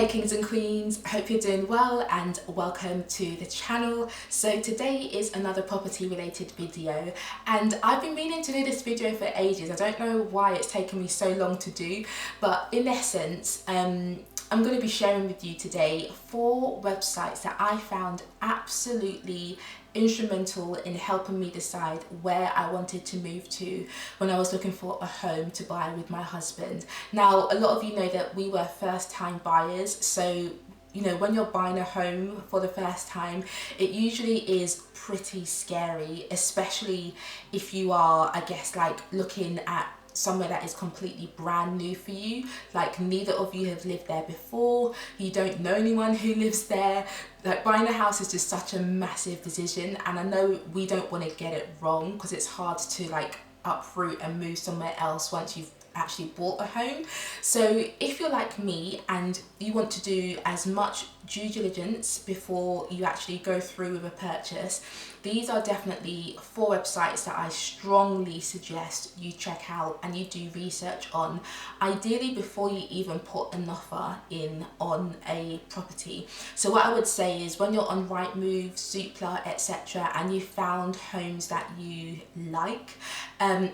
kings and queens, I hope you're doing well and welcome to the channel. So today is another property related video and I've been meaning to do this video for ages. I don't know why it's taken me so long to do, but in essence I'm going to be sharing with you today 4 websites that I found absolutely instrumental in helping me decide where I wanted to move to when I was looking for a home to buy with my husband. Now, a lot of you know that we were first-time buyers, so you know, when you're buying a home for the first time, it usually is pretty scary, especially if you are, I guess, like looking at somewhere that is completely brand new for you. Like, neither of you have lived there before, you don't know anyone who lives there. Like, buying a house is just such a massive decision, and I know we don't want to get it wrong because it's hard to like uproot and move somewhere else once you've actually bought a home. So if you're like me and you want to do as much due diligence before you actually go through with a purchase, these are definitely 4 websites that I strongly suggest you check out and you do research on, ideally before you even put an offer in on a property. So what I would say is, when you're on Rightmove, Zoopla, etc., and you found homes that you like,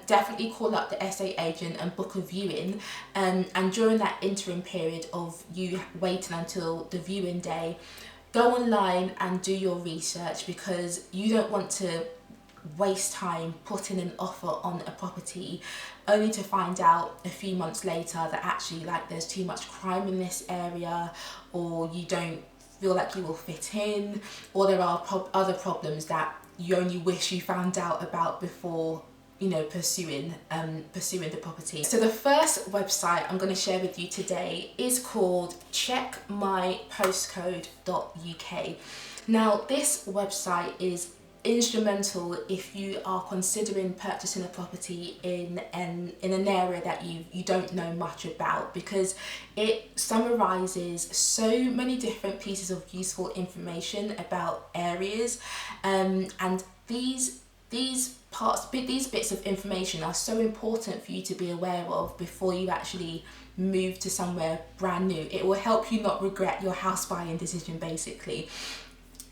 definitely call up the estate agent and book a viewing, and during that interim period of you waiting until the viewing day, go online and do your research, because you don't want to waste time putting an offer on a property only to find out a few months later that actually, like, there's too much crime in this area, or you don't feel like you will fit in, or there are other problems that you only wish you found out about before, you know, pursuing the property. So the first website I'm going to share with you today is called checkmypostcode.uk. Now, this website is instrumental if you are considering purchasing a property in an area that you don't know much about, because it summarizes so many different pieces of useful information about areas, and these bits of information are so important for you to be aware of before you actually move to somewhere brand new. It will help you not regret your house buying decision, basically.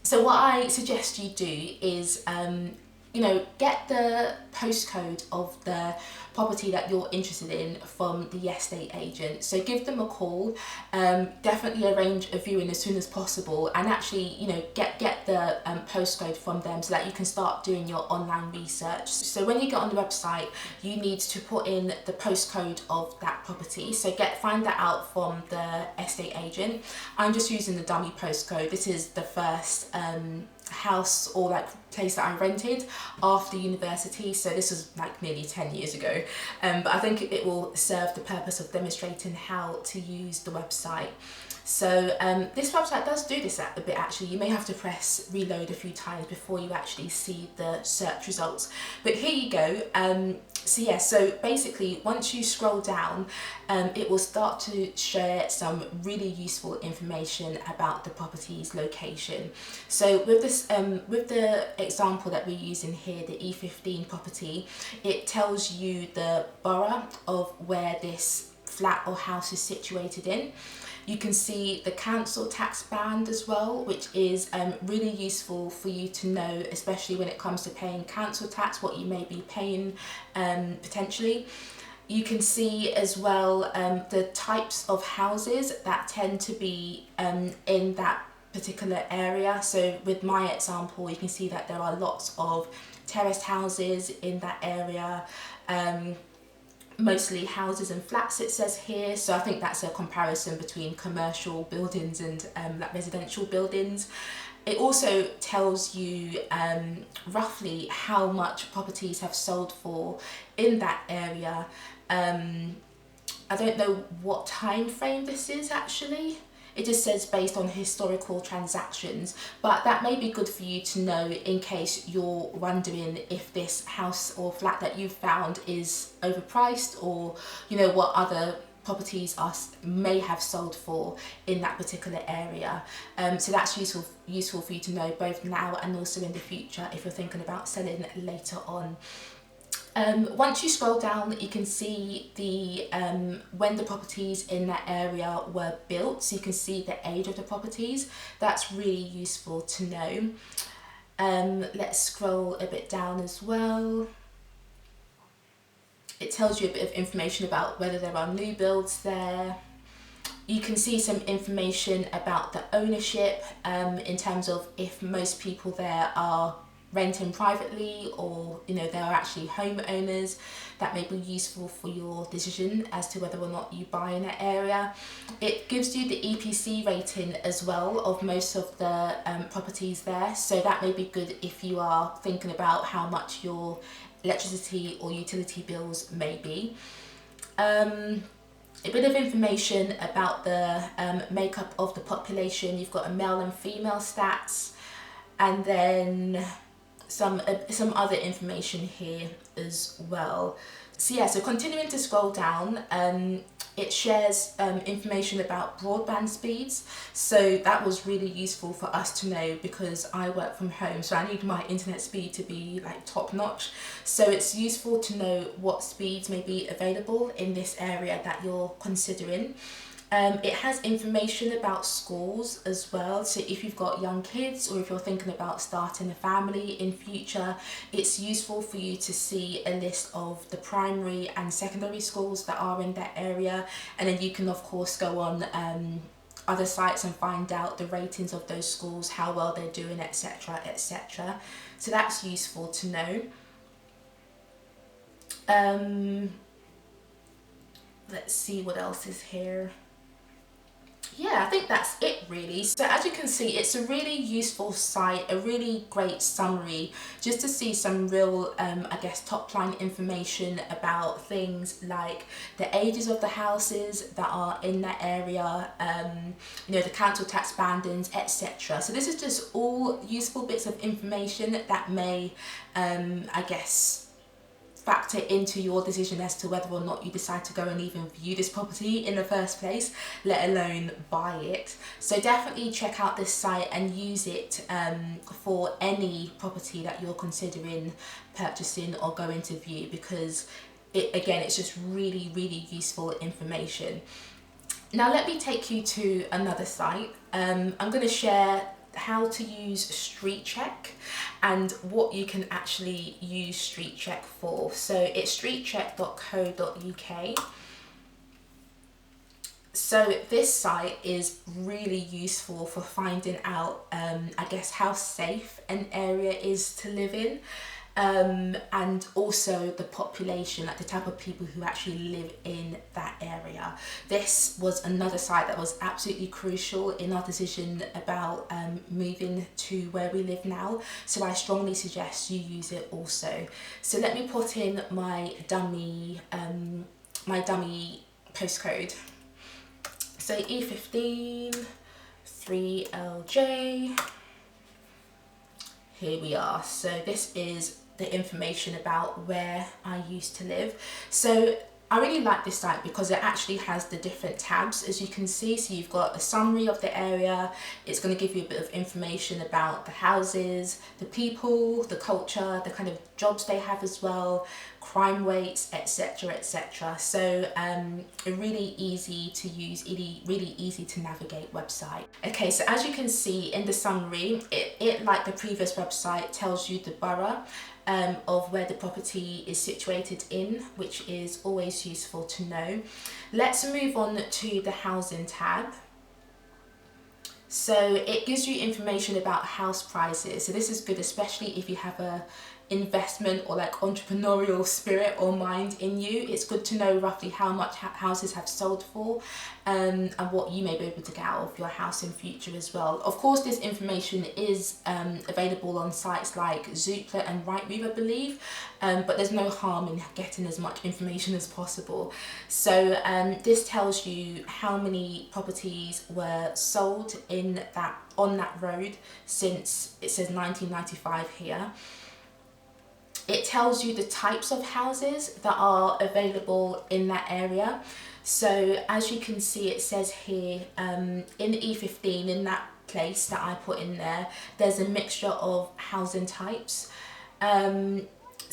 So what I suggest you do is, you know, get the postcode of the property that you're interested in from the estate agent. So give them a call, definitely arrange a viewing as soon as possible, and actually, you know, get the postcode from them so that you can start doing your online research. So when you get on the website, you need to put in the postcode of that property. So find that out from the estate agent. I'm just using the dummy postcode. This is the first house or like place that I rented after university, so this was like nearly 10 years ago, but I think it will serve the purpose of demonstrating how to use the website. So this website does do this a bit actually. You may have to press reload a few times before you actually see the search results, but here you go. So basically, once you scroll down, it will start to share some really useful information about the property's location. So with this, with the example that we're using here, the E15 property, it tells you the borough of where this flat or house is situated in. You can see the council tax band as well, which is really useful for you to know, especially when it comes to paying council tax, what you may be paying potentially. You can see as well the types of houses that tend to be in that particular area. So with my example, you can see that there are lots of terraced houses in that area, mostly houses and flats, it says here. So I think that's a comparison between commercial buildings and like residential buildings. It also tells you roughly how much properties have sold for in that area. I don't know what time frame this is actually. It just says based on historical transactions, but that may be good for you to know in case you're wondering if this house or flat that you've found is overpriced, or you know what other properties may have sold for in that particular area. So that's useful for you to know both now and also in the future if you're thinking about selling later on. Once you scroll down, you can see the when the properties in that area were built, so you can see the age of the properties. That's really useful to know. Let's scroll a bit down as well. It tells you a bit of information about whether there are new builds there. You can see some information about the ownership, in terms of if most people there are renting privately, or there are actually homeowners. That may be useful for your decision as to whether or not you buy in that area. It gives you the EPC rating as well of most of the properties there, so that may be good if you are thinking about how much your electricity or utility bills may be. A bit of information about the makeup of the population. You've got a male and female stats, and then some other information here as well. So yeah, so continuing to scroll down, it shares information about broadband speeds. So that was really useful for us to know, because I work from home, so I need my internet speed to be like top notch. So it's useful to know what speeds may be available in this area that you're considering. It has information about schools as well, so if you've got young kids, or if you're thinking about starting a family in future, it's useful for you to see a list of the primary and secondary schools that are in that area, and then you can of course go on other sites and find out the ratings of those schools, how well they're doing, etc, etc. So that's useful to know. Let's see what else is here. Yeah, I think that's it really. So as you can see, it's a really useful site, a really great summary, just to see some real, I guess, top line information about things like the ages of the houses that are in that area, the council tax bandings, etc. So this is just all useful bits of information that may, I guess, factor into your decision as to whether or not you decide to go and even view this property in the first place, let alone buy it. So definitely check out this site and use it for any property that you're considering purchasing or going to view, because it's just really, really useful information. Now let me take you to another site. I'm going to share how to use Street Check and what you can actually use Street Check for. So it's streetcheck.co.uk. So this site is really useful for finding out, I guess, how safe an area is to live in. And also the population, like the type of people who actually live in that area. This was another site that was absolutely crucial in our decision about moving to where we live now, so I strongly suggest you use it also. So let me put in my dummy postcode. So E15 3LJ. Here we are. So this is the information about where I used to live. So I really like this site because it actually has the different tabs, as you can see. So you've got a summary of the area. It's going to give you a bit of information about the houses, the people, the culture, the kind of jobs they have as well, crime rates, etc, etc. So a really easy to use, really easy to navigate website. Okay, so as you can see in the summary, it like the previous website tells you the borough of where the property is situated in, which is always useful to know. Let's move on to the housing tab. So it gives you information about house prices. So this is good, especially if you have a investment or like entrepreneurial spirit or mind in you. It's good to know roughly how much houses have sold for, and what you may be able to get out of your house in future as well. Of course, this information is available on sites like Zoopla and Rightmove, I believe, but there's no harm in getting as much information as possible. So this tells you how many properties were sold on that road since, it says 1995 here. It tells you the types of houses that are available in that area. So as you can see, it says here in the E15, in that place that I put in there, there's a mixture of housing types.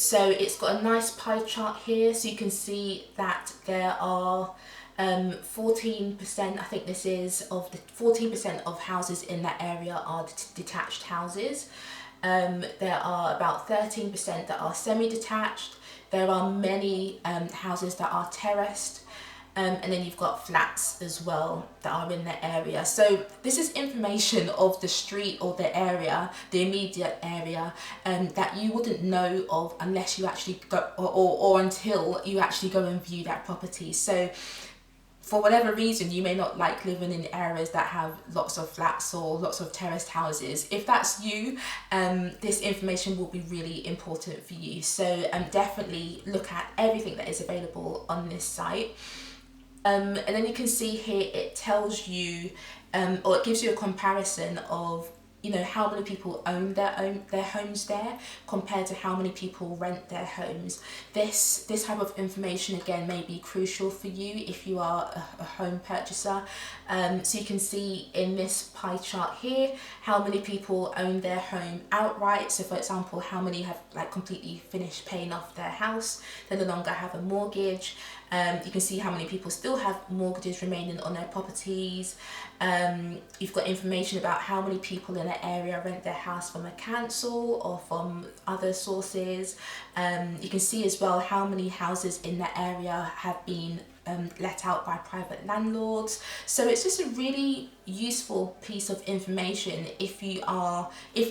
So it's got a nice pie chart here, so you can see that there are 14%, I think this is, of the 14% of houses in that area are detached houses. There are about 13% that are semi-detached. There are many houses that are terraced. And then you've got flats as well that are in the area. So this is information of the street or the area, the immediate area, that you wouldn't know of unless you actually go, or until you actually go and view that property. So for whatever reason, you may not like living in areas that have lots of flats or lots of terraced houses. If that's you, this information will be really important for you. So definitely look at everything that is available on this site. And then you can see here it tells you, or it gives you a comparison of, you know, how many people own their homes there compared to how many people rent their homes. This type of information again may be crucial for you if you are a home purchaser. So you can see in this pie chart here how many people own their home outright. So for example, how many have like completely finished paying off their house, they no longer have a mortgage. You can see how many people still have mortgages remaining on their properties. You've got information about how many people in an area rent their house from a council or from other sources. You can see as well how many houses in that area have been let out by private landlords. So it's just a really useful piece of information if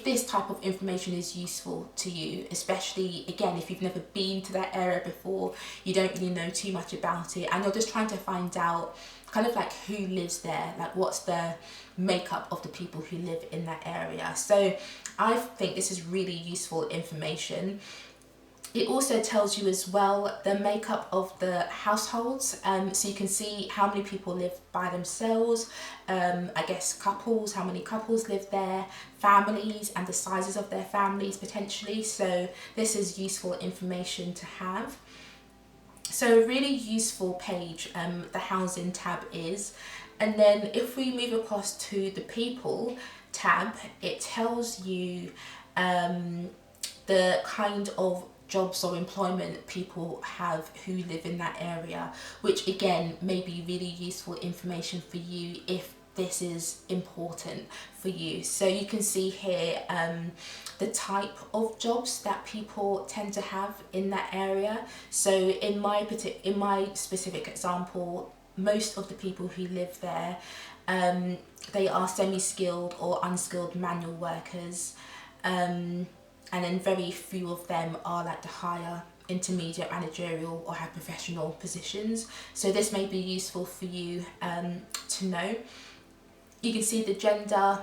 this type of information is useful to you, especially again if you've never been to that area before, you don't really know too much about it, and you're just trying to find out kind of like who lives there, like what's the makeup of the people who live in that area. So I think this is really useful information. It also tells you as well the makeup of the households, so you can see how many people live by themselves, I guess couples, how many couples live there, families and the sizes of their families potentially. So this is useful information to have. So a really useful page, the housing tab is. And then if we move across to the people tab, it tells you the kind of jobs or employment people have who live in that area, which again may be really useful information for you if this is important for you. So you can see here the type of jobs that people tend to have in that area. So in my specific example, most of the people who live there, they are semi-skilled or unskilled manual workers, and then very few of them are like the higher intermediate managerial or have professional positions. So this may be useful for you to know. You can see the gender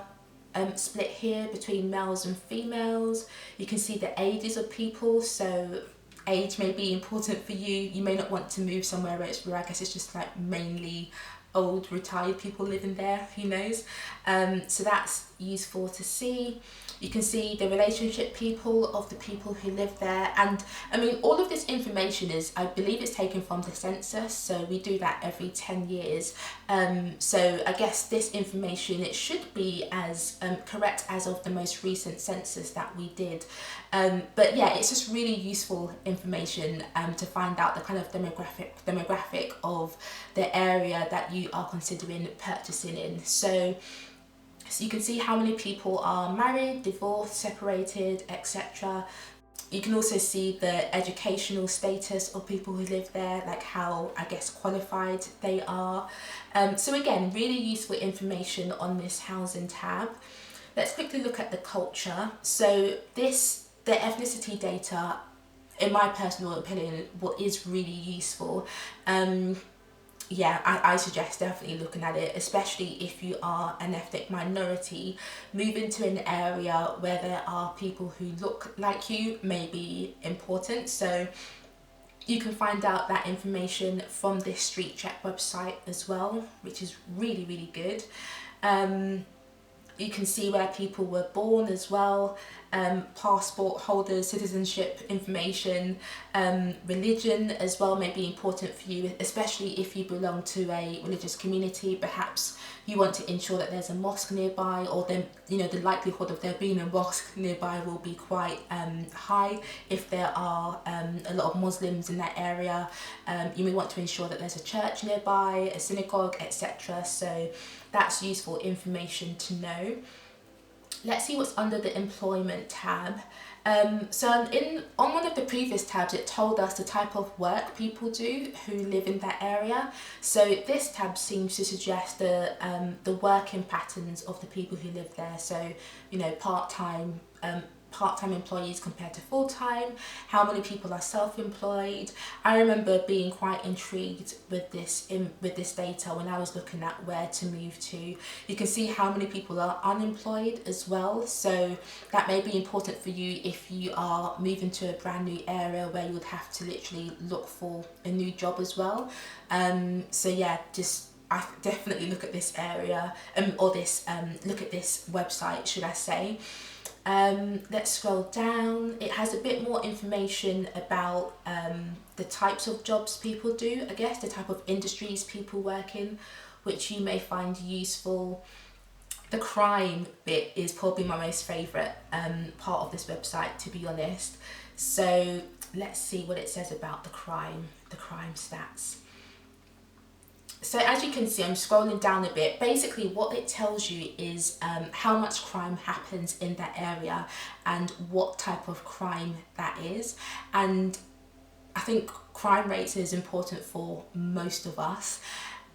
split here between males and females. You can see the ages of people, so age may be important for you. You may not want to move somewhere where I guess it's just like mainly old retired people living there, who knows. So that's useful to see. You can see the relationship people of the people who live there, and I mean all of this information is, I believe it's taken from the census, so we do that every 10 years. So I guess this information, it should be as correct as of the most recent census that we did. But yeah, it's just really useful information to find out the kind of demographic of the area that you are considering purchasing in. So you can see how many people are married, divorced, separated, etc. You can also see the educational status of people who live there, like how, I guess, qualified they are. So again, really useful information on this housing tab. Let's quickly look at the culture. So the ethnicity data, in my personal opinion, what is really useful. Yeah, I suggest definitely looking at it, especially if you are an ethnic minority. Moving to an area where there are people who look like you may be important. So you can find out that information from this Street Check website as well, which is really, really good. You can see where people were born as well. passport holders, citizenship information, religion as well may be important for you, especially if you belong to a religious community. Perhaps you want to ensure that there's a mosque nearby, or then the likelihood of there being a mosque nearby will be quite high if there are a lot of Muslims in that area. You may want to ensure that there's a church nearby, a synagogue, etc. So that's useful information to know. Let's see what's under the employment tab. So on one of the previous tabs, it told us the type of work people do who live in that area. So this tab seems to suggest the working patterns of the people who live there. So part-time employees compared to full-time, how many people are self-employed. I remember being quite intrigued with this data when I was looking at where to move to. You can see how many people are unemployed as well, so that may be important for you if you are moving to a brand new area where you would have to literally look for a new job as well. So yeah, I definitely look at this area, look at this website, should I say. Let's scroll down. It has a bit more information about the types of jobs people do, I guess, the type of industries people work in, which you may find useful. The crime bit is probably my most favourite part of this website, to be honest. So let's see what it says about the crime stats. So as you can see, I'm scrolling down a bit. Basically what it tells you is how much crime happens in that area and what type of crime that is. And I think crime rates is important for most of us,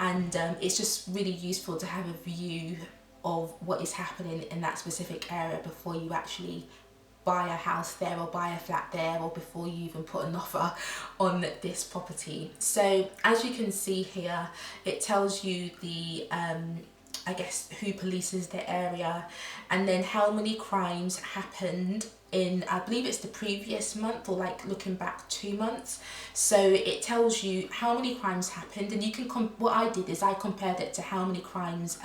and it's just really useful to have a view of what is happening in that specific area before you actually buy a house there or buy a flat there, or before you even put an offer on this property. So as you can see here, it tells you the I guess who polices the area, and then how many crimes happened in, I believe it's the previous month, or like looking back 2 months. So it tells you how many crimes happened, and you can what I did is I compared it to how many crimes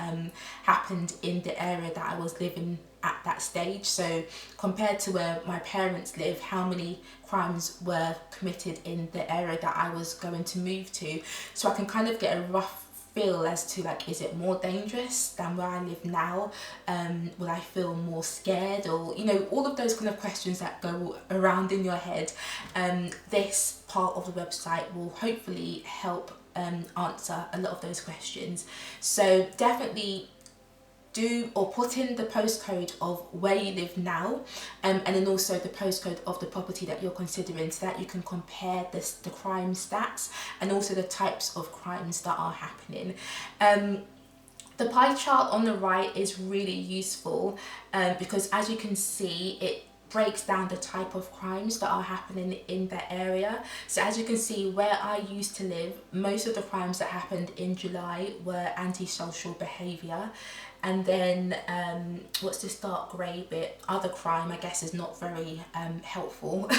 happened in the area that I was living at that stage. So compared to where my parents live, how many crimes were committed in the area that I was going to move to, so I can kind of get a rough feel as to, like, is it more dangerous than where I live now? Will I feel more scared? Or all of those kind of questions that go around in your head. This part of the website will hopefully help answer a lot of those questions. So definitely do or put in the postcode of where you live now, and then also the postcode of the property that you're considering, so that you can compare the crime stats and also the types of crimes that are happening. The pie chart on the right is really useful because as you can see, it breaks down the type of crimes that are happening in that area. So as you can see, where I used to live, most of the crimes that happened in July were antisocial behaviour. And then what's this dark grey bit? Other crime, I guess, is not very helpful.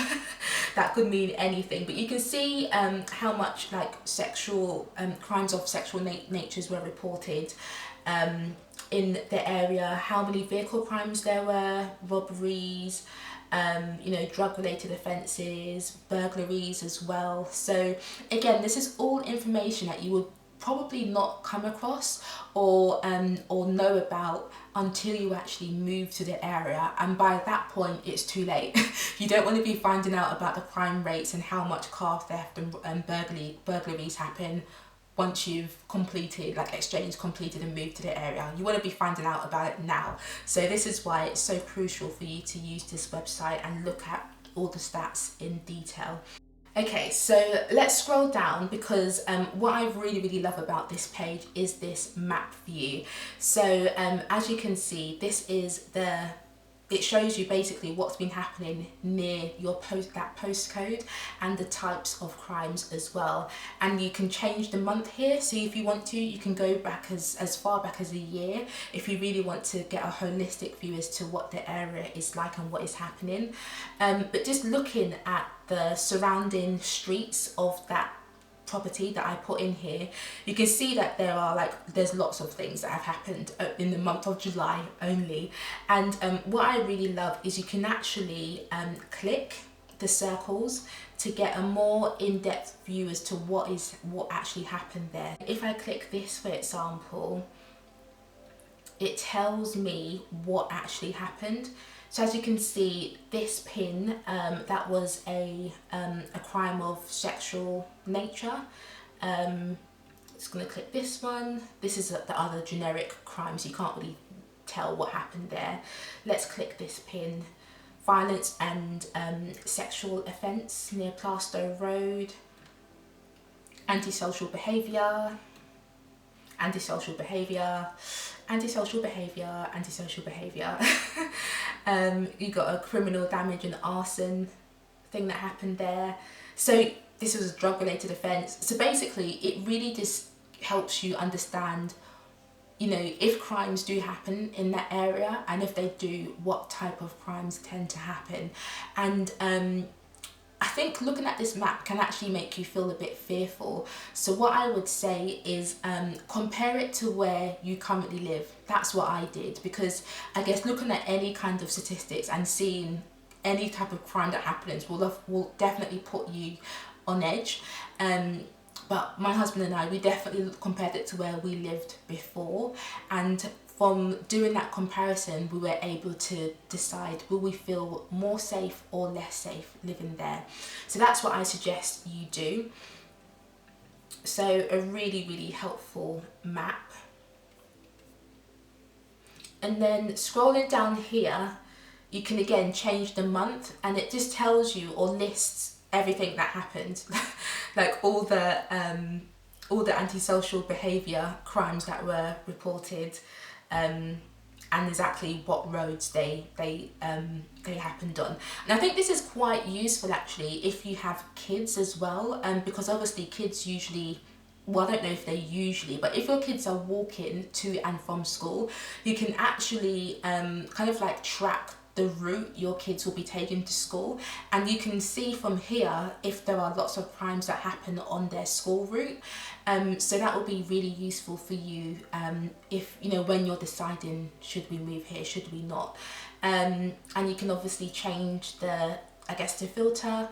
That could mean anything, but you can see how much like sexual crimes of sexual natures were reported in the area, how many vehicle crimes there were, robberies, drug-related offences, burglaries as well. So again, this is all information that you would probably not come across or know about until you actually move to the area, and by that point it's too late. You don't want to be finding out about the crime rates and how much car theft and burglaries happen once you've exchange completed and moved to the area. You want to be finding out about it now. So this is why it's so crucial for you to use this website and look at all the stats in detail. Okay, so let's scroll down, because what I really love about this page is this map view. So as you can see, it shows you basically what's been happening near your postcode and the types of crimes as well. And you can change the month here, so if you want to, you can go back as far back as a year if you really want to get a holistic view as to what the area is like and what is happening. But just looking at the surrounding streets of that property that I put in here, you can see that there's lots of things that have happened in the month of July only. And what I really love is you can actually click the circles to get a more in-depth view as to what actually happened there. If I click this, for example, it tells me what actually happened. So as you can see, this pin, that was a crime of sexual nature. Just gonna click this one. This is the other generic crime, so you can't really tell what happened there. Let's click this pin. Violence and sexual offence near Plaistow Road. Antisocial behaviour. Antisocial behaviour. Antisocial behaviour. Antisocial behaviour. You got a criminal damage and arson thing that happened there. So this was a drug related offence. So basically it really just helps you understand, you know, if crimes do happen in that area, and if they do, what type of crimes tend to happen. And I think looking at this map can actually make you feel a bit fearful. So what I would say is compare it to where you currently live. That's what I did, because I guess looking at any kind of statistics and seeing any type of crime that happens will definitely put you on edge. But my husband and I, we definitely compared it to where we lived before, and from doing that comparison we were able to decide, will we feel more safe or less safe living there. So that's what I suggest you do. So a really, really helpful map. And then scrolling down here, you can again change the month, and it just tells you or lists everything that happened, like all the antisocial behaviour crimes that were reported, and exactly what roads they happened on. And I think this is quite useful actually if you have kids as well, because obviously kids usually, well, I don't know if they usually, but if your kids are walking to and from school, you can actually kind of like track the route your kids will be taken to school, and you can see from here if there are lots of crimes that happen on their school route. So that will be really useful for you if, you know, when you're deciding, should we move here, should we not. And you can obviously change the filter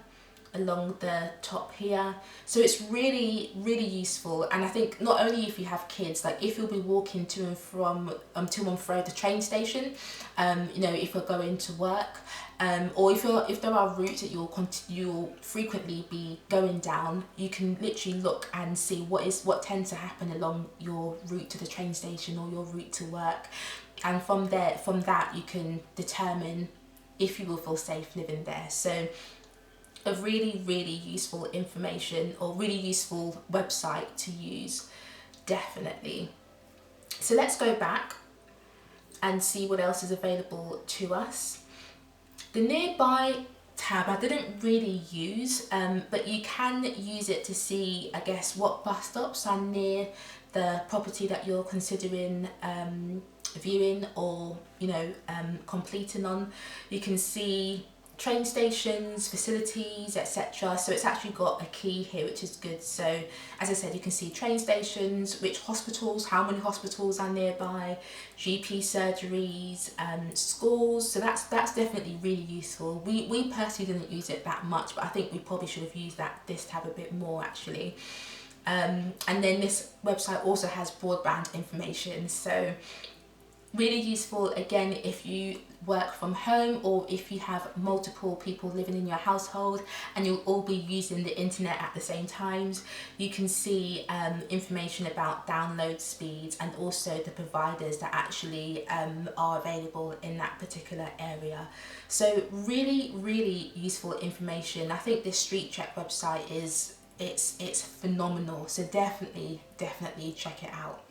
along the top here. So it's really, really useful. And I think not only if you have kids, like if you'll be walking to and from to and fro the train station, you know, if you're going to work, or if there are routes that you'll frequently be going down, you can literally look and see what tends to happen along your route to the train station or your route to work, and from that you can determine if you will feel safe living there. So a really, really useful information, or really useful website to use, definitely. So let's go back and see what else is available to us. The nearby tab I didn't really use, but you can use it to see, I guess, what bus stops are near the property that you're considering viewing or, you know, completing on. You can see train stations, facilities, etc. So it's actually got a key here, which is good. So as I said, you can see train stations, which hospitals, how many hospitals are nearby, GP surgeries, schools. So that's definitely really useful. We personally didn't use it that much, but I think we probably should have used this tab a bit more actually. And then this website also has broadband information, so really useful again if you work from home, or if you have multiple people living in your household and you'll all be using the internet at the same times. You can see information about download speeds and also the providers that actually are available in that particular area. So really, really useful information. I think this Street Check website it's phenomenal, so definitely check it out.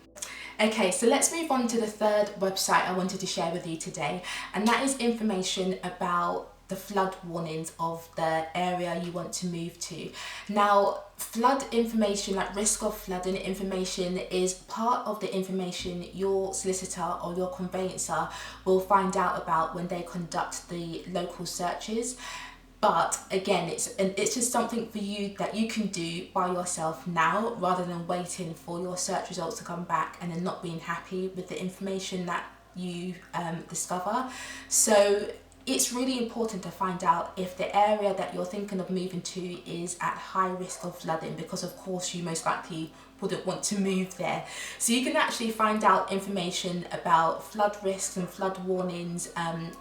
Okay, so let's move on to the third website I wanted to share with you today, and that is information about the flood warnings of the area you want to move to. Now, flood information, like risk of flooding information, is part of the information your solicitor or your conveyancer will find out about when they conduct the local searches. But again, it's just something for you that you can do by yourself now, rather than waiting for your search results to come back and then not being happy with the information that you discover. So it's really important to find out if the area that you're thinking of moving to is at high risk of flooding, because of course you most likely wouldn't want to move there. So you can actually find out information about flood risks and flood warnings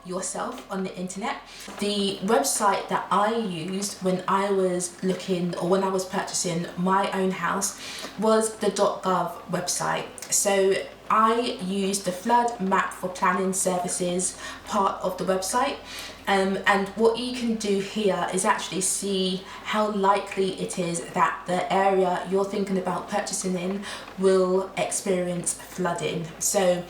yourself on the internet. The website that I used when I was looking, or when I was purchasing my own house, was the .gov website. So I used the flood map for planning services part of the website. And what you can do here is actually see how likely it is that the area you're thinking about purchasing in will experience flooding. So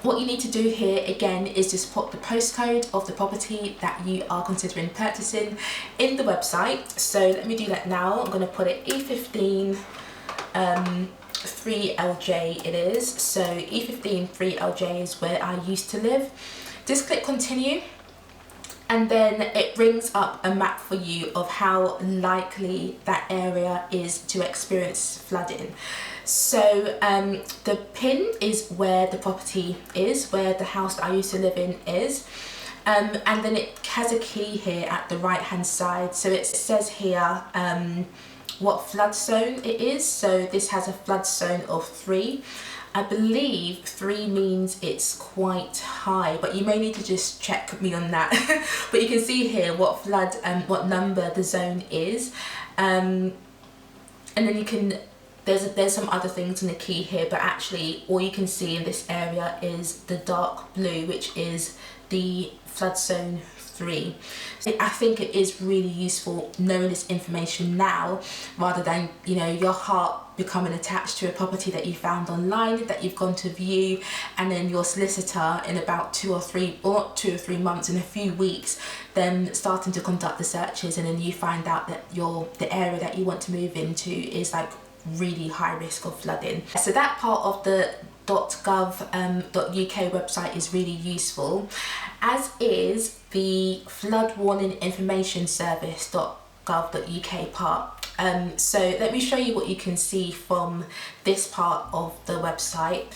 what you need to do here again is just put the postcode of the property that you are considering purchasing in the website. So let me do that now. I'm going to put it E15 3LJ it is. So E15 3LJ is where I used to live. Just click continue, and then it brings up a map for you of how likely that area is to experience flooding. So the pin is where the property is, where the house that I used to live in is. And then it has a key here at the right hand side. So it says here what flood zone it is. So this has a flood zone of 3. I believe 3 means it's quite high, but you may need to just check me on that. But you can see here what flood and what number the zone is, and then you can, there's some other things in the key here, but actually all you can see in this area is the dark blue, which is the flood zone 3. So I think it is really useful knowing this information now, rather than, you know, your heart becoming attached to a property that you found online that you've gone to view, and then your solicitor in about 2 or 3 months, in a few weeks, then starting to conduct the searches, and then you find out that the area that you want to move into is like really high risk of flooding. So that part of the .gov.uk website is really useful, as is the flood warning information service .gov.uk part. So let me show you what you can see from this part of the website.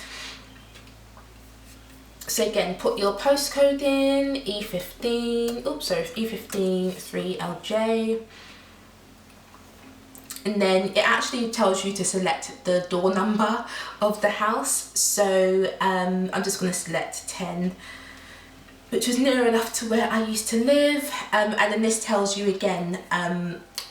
So again, put your postcode in, E15 3LJ. And then it actually tells you to select the door number of the house. So I'm just going to select 10, which was near enough to where I used to live. And then this tells you again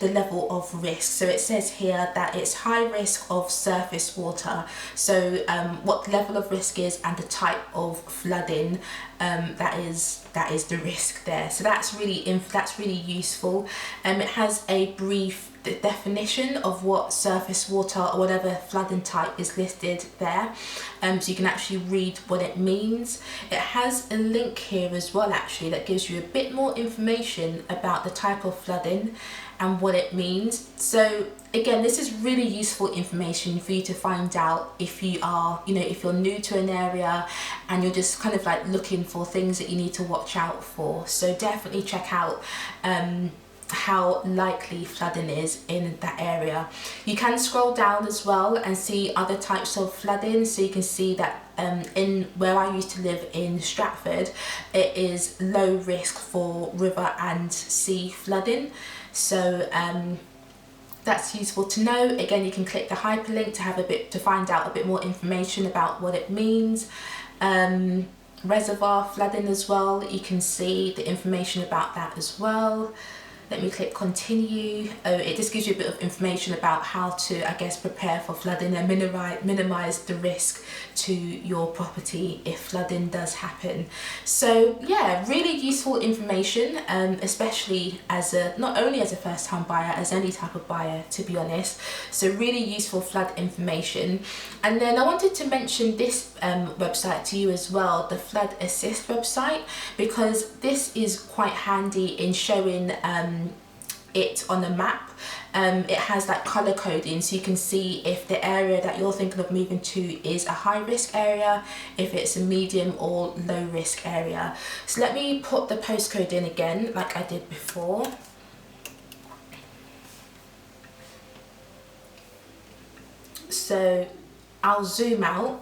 the level of risk. So it says here that it's high risk of surface water. So what level of risk is and the type of flooding that is the risk there. So that's really useful. It has a brief definition of what surface water or whatever flooding type is listed there, so you can actually read what it means. It has a link here as well actually that gives you a bit more information about the type of flooding and what it means. So again, this is really useful information for you to find out if you are, if you're new to an area and you're just kind of like looking for things that you need to watch out for. So definitely check out how likely flooding is in that area. You can scroll down as well and see other types of flooding. So you can see that in where I used to live in Stratford, it is low risk for river and sea flooding. So that's useful to know. Again, you can click the hyperlink to find out a bit more information about what it means. Reservoir flooding as well, you can see the information about that as well. Let me click continue. It just gives you a bit of information about how to, I guess, prepare for flooding and minimize the risk to your property if flooding does happen. So yeah, really useful information, especially not only as a first-time buyer, as any type of buyer, to be honest. So really useful flood information. And then I wanted to mention this website to you as well, the Flood Assist website, because this is quite handy in showing it on the map. It has like color coding, so you can see if the area that you're thinking of moving to is a high risk area, if it's a medium or low risk area. So let me put the postcode in again like I did before. So I'll zoom out,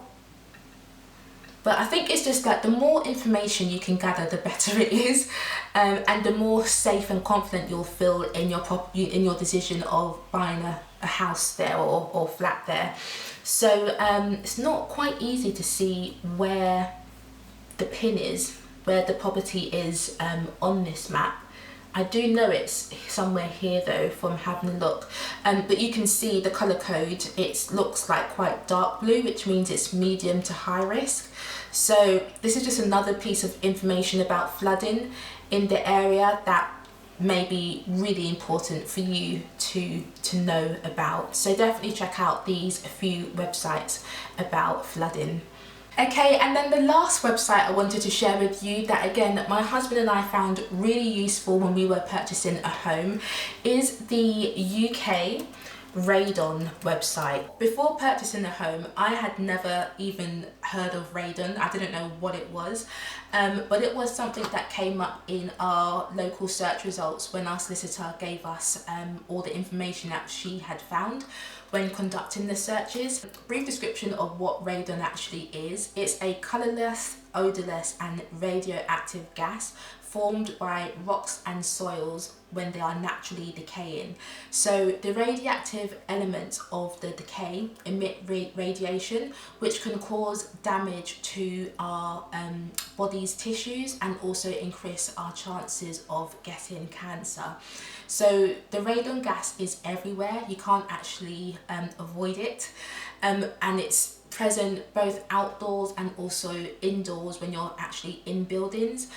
but I think it's just like the more information you can gather, the better it is, and the more safe and confident you'll feel in your decision of buying a house there or flat there. So it's not quite easy to see where the pin is, where the property is on this map. I do know it's somewhere here though from having a look, but you can see the colour code. It looks like quite dark blue, which means it's medium to high risk. So this is just another piece of information about flooding in the area that may be really important for you to know about. So definitely check out these few websites about flooding. Okay, and then the last website I wanted to share with you that again my husband and I found really useful when we were purchasing a home is the UK Radon website. Before purchasing the home, I had never even heard of radon. I didn't know what it was, but it was something that came up in our local search results when our solicitor gave us all the information that she had found when conducting the searches. Brief description of what radon actually is. It's a colourless, odourless and radioactive gas formed by rocks and soils when they are naturally decaying. So the radioactive elements of the decay emit radiation, which can cause damage to our body's tissues and also increase our chances of getting cancer. So the radon gas is everywhere. You can't actually avoid it, and it's present both outdoors and also indoors when you're actually in buildings.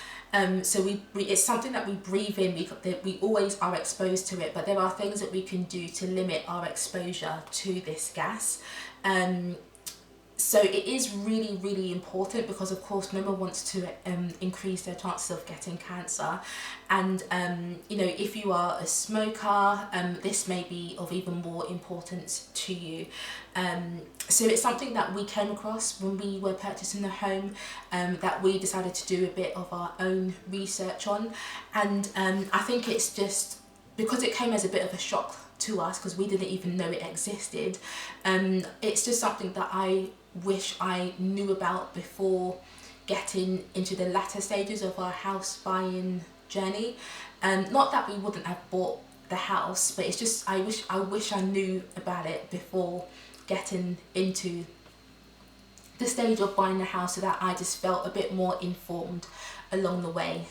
So it's something that we breathe in, we always are exposed to it, but there are things that we can do to limit our exposure to this gas. So it is really, really important because of course no one wants to increase their chances of getting cancer. And you know, if you are a smoker, this may be of even more importance to you. So it's something that we came across when we were purchasing the home, that we decided to do a bit of our own research on. And I think it's just because it came as a bit of a shock to us because we didn't even know it existed. It's just something that I wish I knew about before getting into the latter stages of our house buying journey. Not that we wouldn't have bought the house, but it's just I wish I knew about it before getting into the stage of buying a house, so that I just felt a bit more informed along the way.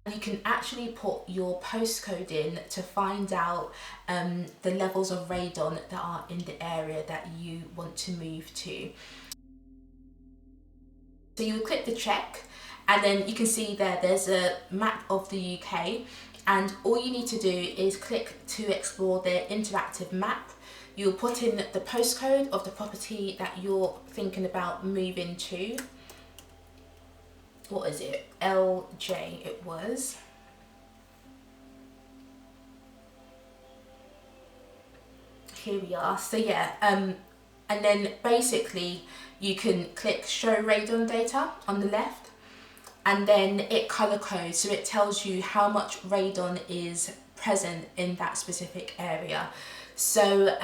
You can actually put your postcode in to find out the levels of radon that are in the area that you want to move to. So you will click the check, and then you can see there's a map of the UK, and all you need to do is click to explore the interactive map. You'll put in the postcode of the property that you're thinking about moving to. What is it? LJ it was. Here we are. So yeah, and then basically you can click show radon data on the left, and then it color codes, so it tells you how much radon is present in that specific area. So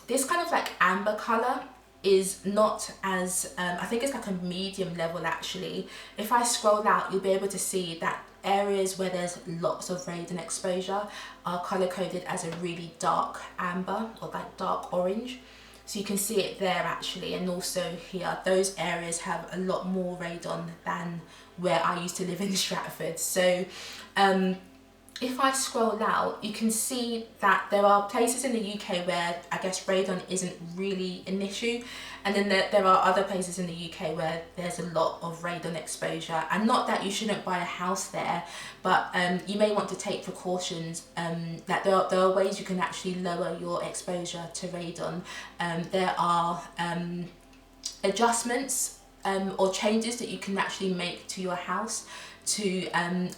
this kind of like amber color is not as, I think it's like a medium level actually. If I scroll out, you'll be able to see that areas where there's lots of radon exposure are color coded as a really dark amber or like dark orange. So you can see it there actually, and also here, those areas have a lot more radon than where I used to live in Stratford. So if I scroll out, you can see that there are places in the UK where I guess radon isn't really an issue, and then there are other places in the UK where there's a lot of radon exposure. And not that you shouldn't buy a house there, but you may want to take precautions, that there are ways you can actually lower your exposure to radon. There are adjustments or changes that you can actually make to your house to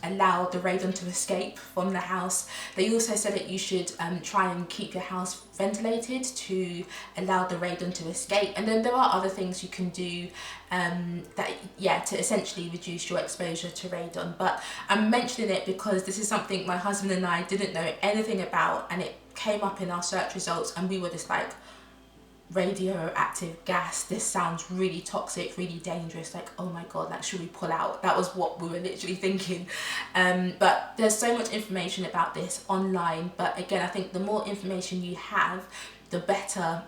allow the radon to escape from the house. They also said that you should try and keep your house ventilated to allow the radon to escape. And then there are other things you can do to essentially reduce your exposure to radon. But I'm mentioning it because this is something my husband and I didn't know anything about, and it came up in our search results, and we were just like, radioactive gas, this sounds really toxic, really dangerous, like, oh my god, like, should we pull out? That was what we were literally thinking. But there's so much information about this online, but again, I think the more information you have, the better,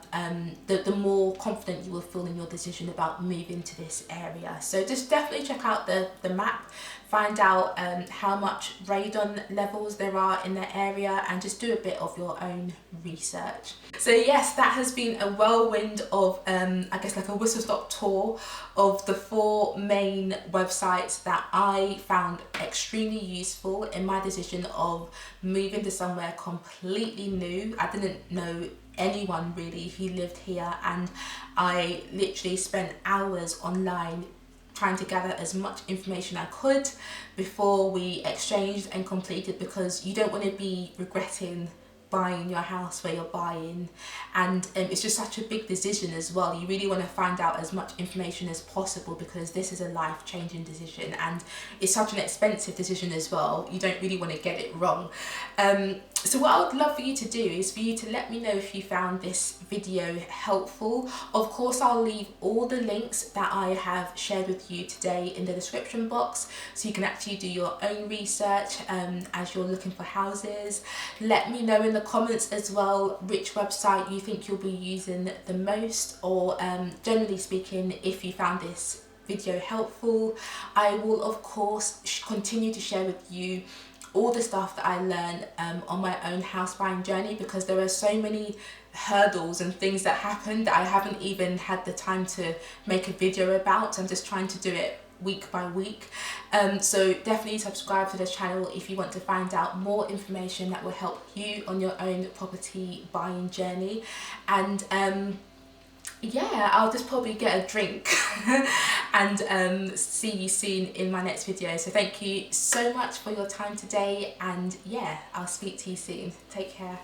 the more confident you will feel in your decision about moving to this area. So just definitely check out the map, find out how much radon levels there are in the area, and just do a bit of your own research. So yes, that has been a whirlwind of I guess like a whistle stop tour of the 4 main websites that I found extremely useful in my decision of moving to somewhere completely new. I didn't know anyone really who lived here, and I literally spent hours online trying to gather as much information I could before we exchanged and completed, because you don't want to be regretting buying your house where you're buying, and it's just such a big decision as well. You really want to find out as much information as possible, because this is a life-changing decision and it's such an expensive decision as well. You don't really want to get it wrong. So what I would love for you to do is for you to let me know if you found this video helpful. Of course, I'll leave all the links that I have shared with you today in the description box, so you can actually do your own research as you're looking for houses. Let me know in the comments as well which website you think you'll be using the most, or generally speaking, if you found this video helpful. I will of course continue to share with you all the stuff that I learned on my own house buying journey, because there are so many hurdles and things that happen that I haven't even had the time to make a video about. So I'm just trying to do it week by week. So definitely subscribe to this channel if you want to find out more information that will help you on your own property buying journey. And yeah, I'll just probably get a drink and see you soon in my next video. So thank you so much for your time today, and yeah, I'll speak to you soon. Take care.